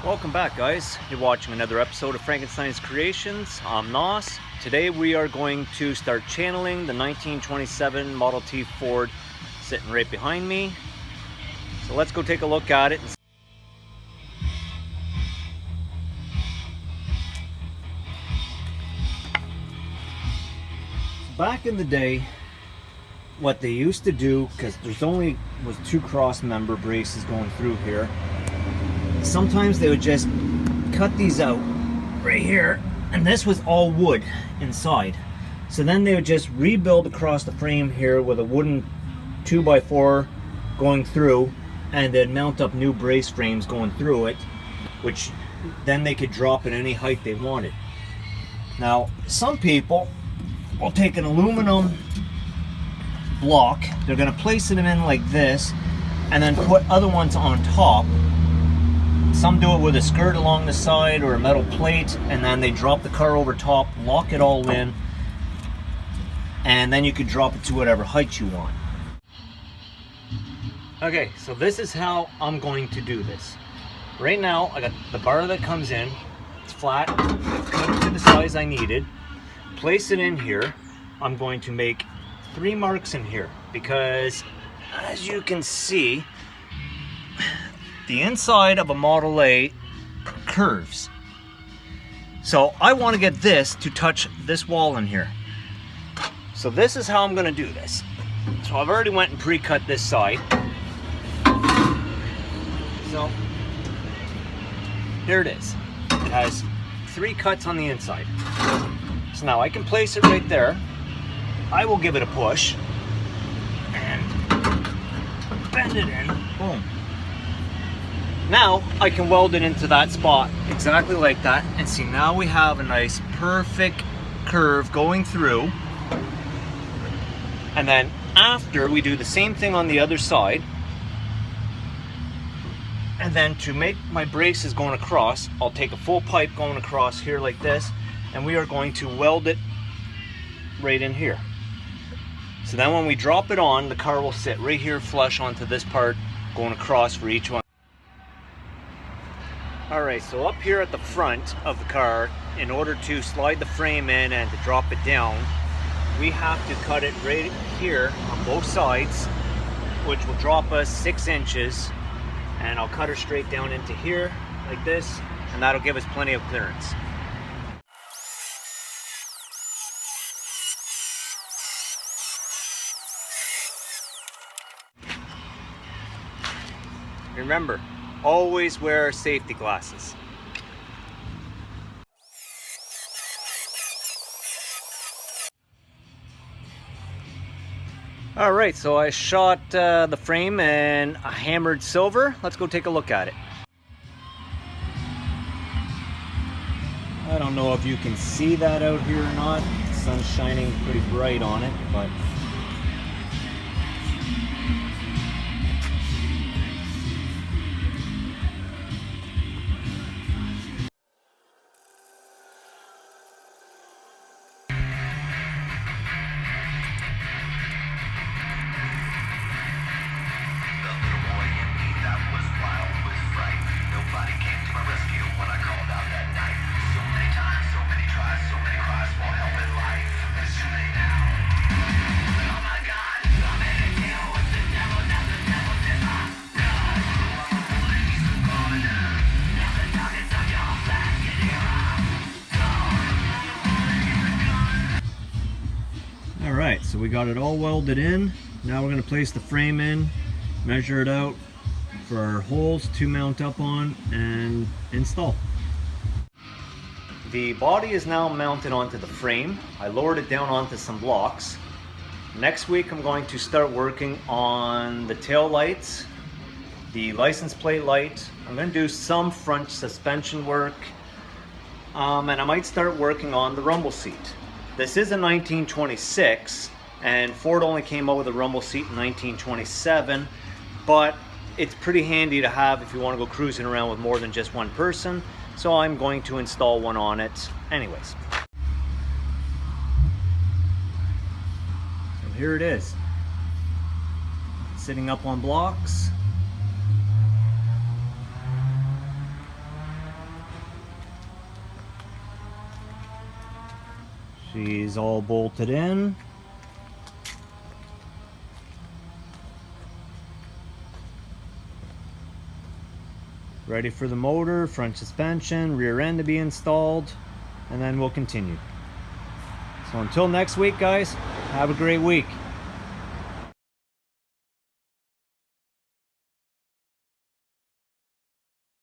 Welcome back, guys. You're watching another episode of Frankenstein's Creations. I'm Nos. Today we are going to start channeling the 1927 Model T Ford sitting right behind me. So let's go take a look at it. Back in the day, what they used to do, because there's only was two cross member braces going through here, sometimes they would just cut these out right here, and this was all wood inside. So then they would just rebuild across the frame here with a wooden 2x4 going through, and then mount up new brace frames going through it, which then they could drop at any height they wanted. Now, some people will take an aluminum block, they're going to place it in like this, and then put other ones on top. Some do it with a skirt along the side or a metal plate, and then they drop the car over top, lock it all in, and then you can drop it to whatever height you want. Okay, so this is how I'm going to do this. Right now, I got the bar that comes in, it's flat, cut it to the size I needed, place it in here. I'm going to make 3 marks in here because, as you can see, the inside of a Model A curves. So I want to get this to touch this wall in here. So this is how I'm going to do this. So I've already went and pre-cut this side. So here it is. It has 3 cuts on the inside. So now I can place it right there. I will give it a push and bend it in. Boom. Now I can weld it into that spot exactly like that, and see, now we have a nice perfect curve going through. And then after, we do the same thing on the other side, and then to make my braces going across, I'll take a full pipe going across here like this, and we are going to weld it right in here. So then when we drop it on, the car will sit right here flush onto this part going across for each one. Alright, so up here at the front of the car, in order to slide the frame in and to drop it down, we have to cut it right here on both sides, which will drop us 6 inches, and I'll cut her straight down into here like this, and that'll give us plenty of clearance. Remember, always wear safety glasses. Alright, so I shot the frame in a hammered silver. Let's go take a look at it. I don't know if you can see that out here or not. The sun's shining pretty bright on it, but alright, so we got it all welded in. Now we're going to place the frame in, measure it out for our holes to mount up on, and install. The body is now mounted onto the frame. I lowered it down onto some blocks. Next week I'm going to start working on the tail lights, the license plate light. I'm going to do some front suspension work, and I might start working on the rumble seat. This is a 1926, and Ford only came out with a rumble seat in 1927, but it's pretty handy to have if you want to go cruising around with more than just one person, so I'm going to install one on it anyways. So here it is, sitting up on blocks. She's all bolted in. Ready for the motor, front suspension, rear end to be installed, and then we'll continue. So until next week, guys, have a great week.